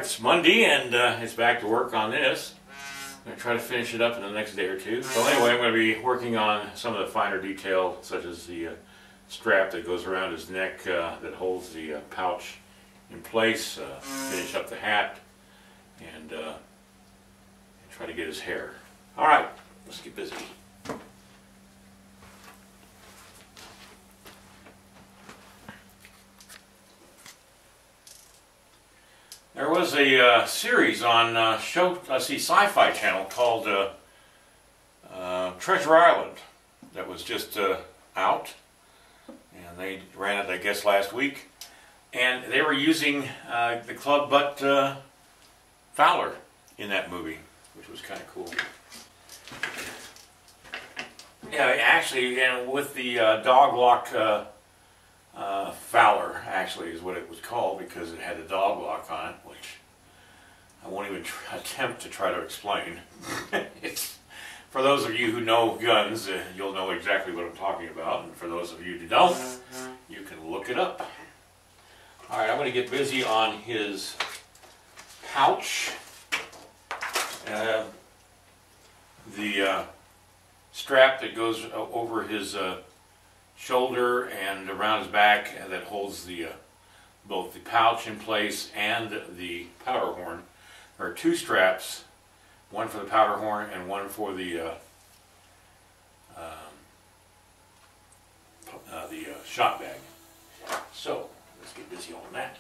it's Monday and it's back to work on this. I'm going to try to finish it up in the next day or two. So anyway, I'm going to be working on some of the finer detail, such as the strap that goes around his neck that holds the pouch in place, finish up the hat, and try to get his hair. Alright, let's get busy. There was a series on Sci-Fi Channel called Treasure Island that was just out, and they ran it, I guess, last week, and they were using the club butt Fowler in that movie, which was kind of cool. Yeah, actually, and with the dog lock Fowler, actually, is what it was called because it had a dog lock on it, which I won't even attempt to try to explain. It's, for those of you who know guns, you'll know exactly what I'm talking about, and for those of you who don't, you can look it up. Alright, I'm going to get busy on his pouch. The strap that goes over his shoulder and around his back that holds the both the pouch in place and the powder horn. There are two straps, one for the powder horn and one for the shot bag. So let's get busy on that.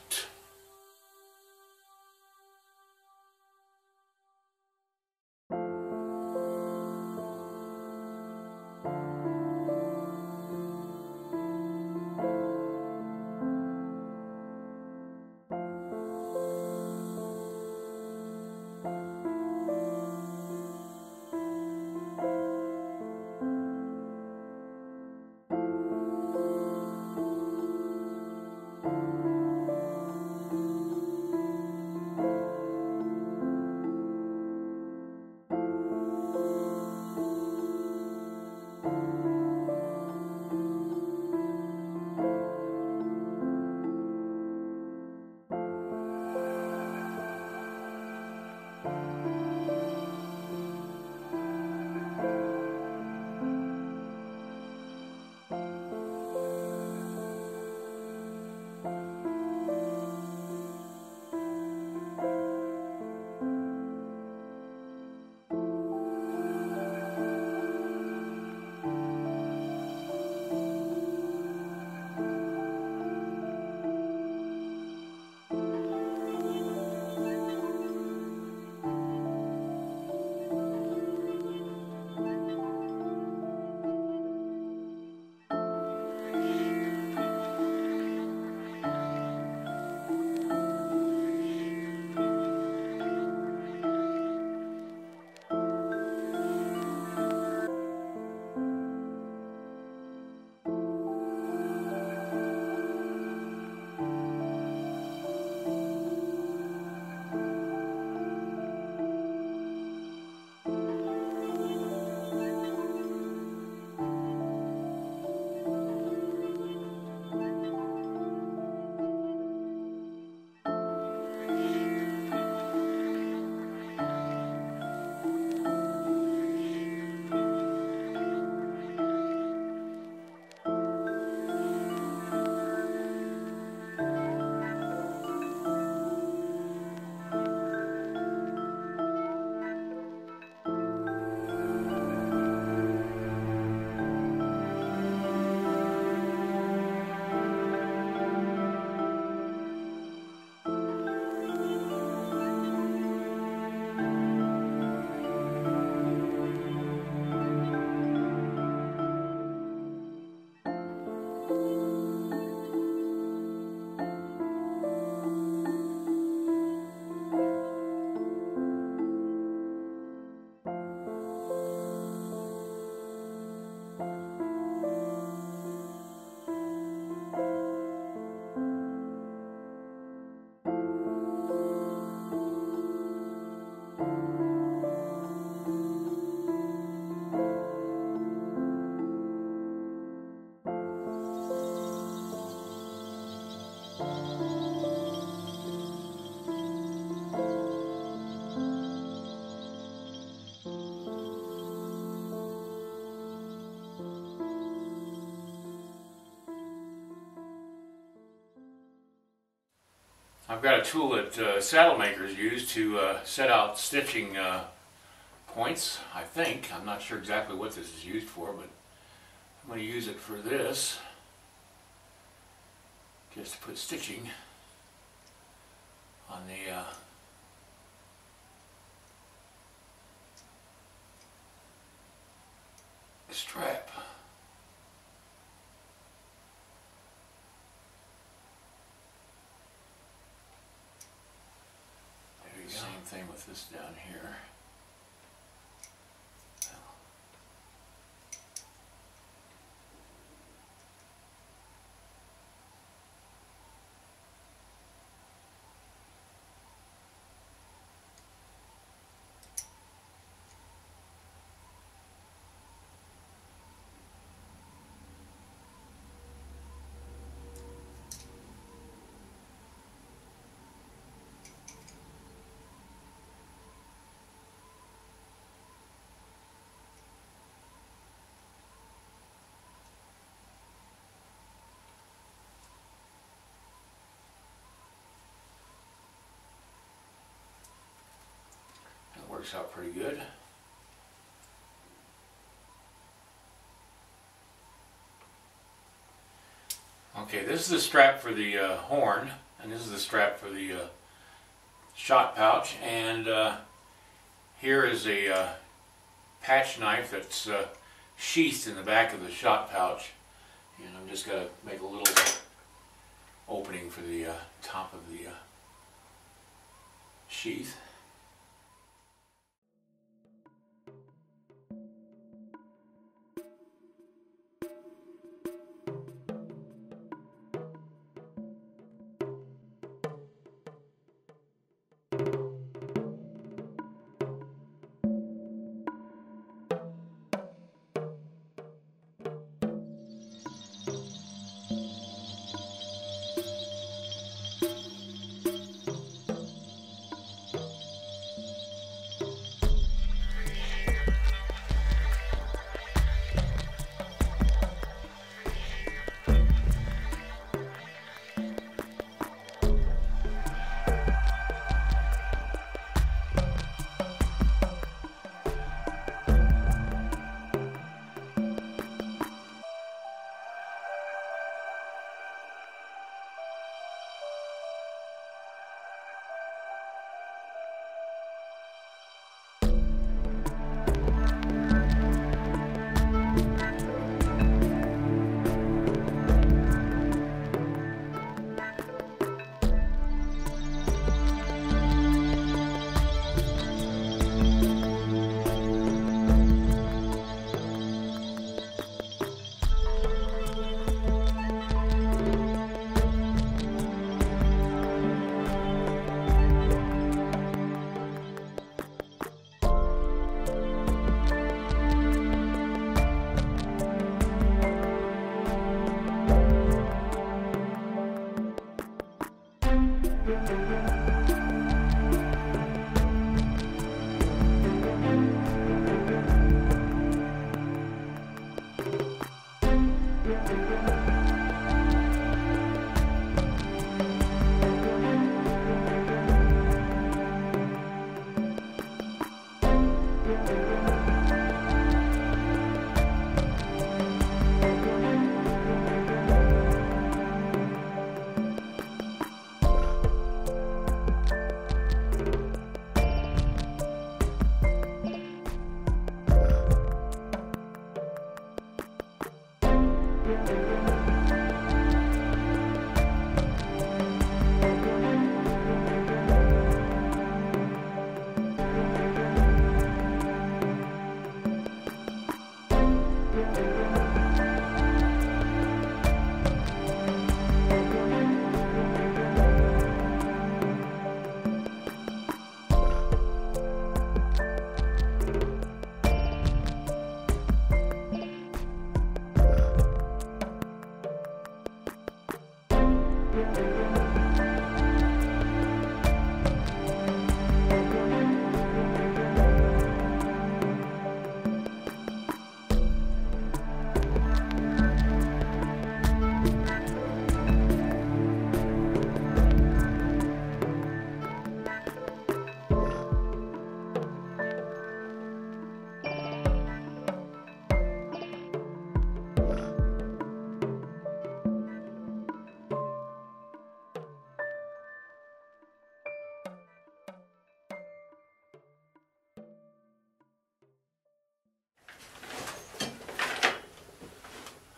I've got a tool that saddle makers use to set out stitching points, I think. I'm not sure exactly what this is used for, but I'm going to use it for this, just to put stitching on the strap. There you go. Same thing with this down here. Works out pretty good. Okay, this is the strap for the horn, and this is the strap for the shot pouch, and here is a patch knife that's sheathed in the back of the shot pouch, and I'm just going to make a little opening for the top of the sheath.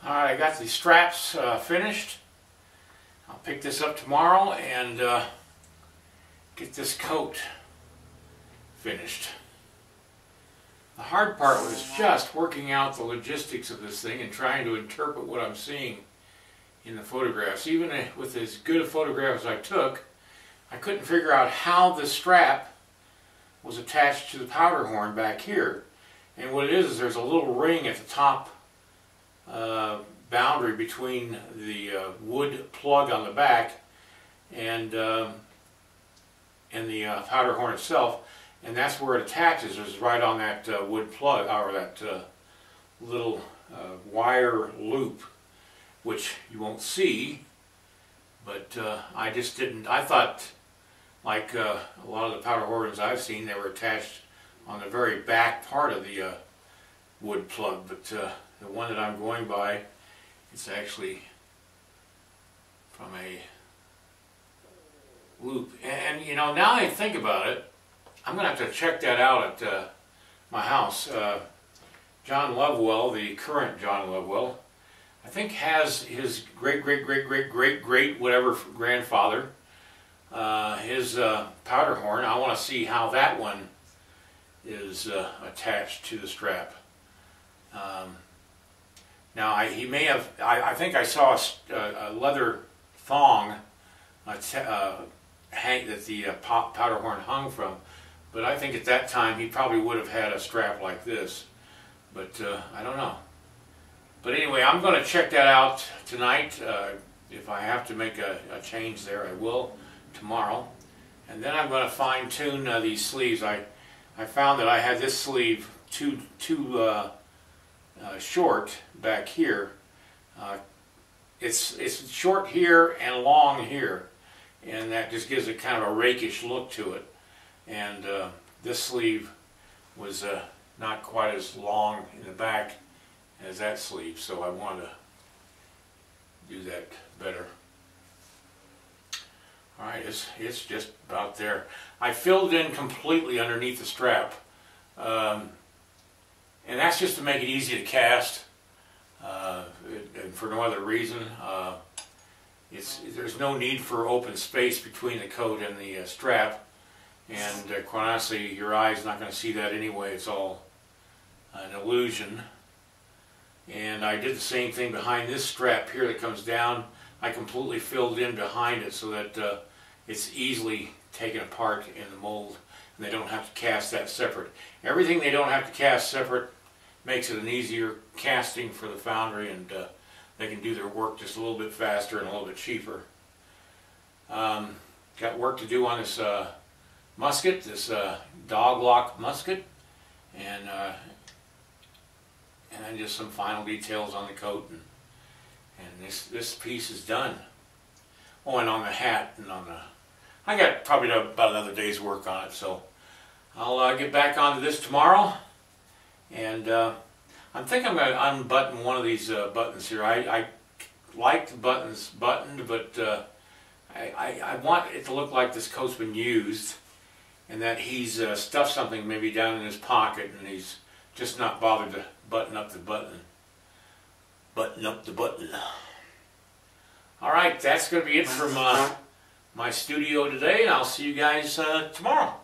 Alright, I got the straps finished. I'll pick this up tomorrow and get this coat finished. The hard part was just working out the logistics of this thing and trying to interpret what I'm seeing in the photographs. Even with as good a photograph as I took, I couldn't figure out how the strap was attached to the powder horn back here. And what it is there's a little ring at the top boundary between the wood plug on the back and the powder horn itself, and that's where it attaches, is right on that wood plug, or that little wire loop, which you won't see, but I just didn't. I thought, like a lot of the powder horns I've seen, they were attached on the very back part of the wood plug, but the one that I'm going by, it's actually from a loop. And you know, now I think about it, I'm going to have to check that out at my house. John Lovewell, the current John Lovewell, I think has his great whatever grandfather, his powder horn. I want to see how that one is attached to the strap. Now he may have, I think I saw a leather thong hang that the powder horn hung from, but I think at that time he probably would have had a strap like this, but I don't know. But anyway, I'm going to check that out tonight. If I have to make a change there, I will tomorrow. And then I'm going to fine tune these sleeves. I found that I had this sleeve too short back here. It's short here and long here, and that just gives it kind of a rakish look to it. And this sleeve was not quite as long in the back as that sleeve, so I want to do that better. Alright, it's just about there. I filled in completely underneath the strap, and that's just to make it easy to cast, and for no other reason. There's no need for open space between the coat and the strap, and quite honestly, your eye's not going to see that anyway. It's all an illusion. And I did the same thing behind this strap here that comes down. I completely filled in behind it so that it's easily taken apart in the mold, and they don't have to cast that separate. Everything they don't have to cast separate makes it an easier casting for the foundry, and they can do their work just a little bit faster and a little bit cheaper. Got work to do on this musket, this dog lock musket, and then just some final details on the coat, and this piece is done. Oh, and on the hat, and on the, I got probably about another day's work on it, so I'll get back onto this tomorrow. And I think I'm going to unbutton one of these buttons here. I like the buttons buttoned, but I want it to look like this coat's been used, and that he's stuffed something maybe down in his pocket, and he's just not bothered to button up the button. Button up the button. Alright, that's going to be it from my studio today, and I'll see you guys tomorrow.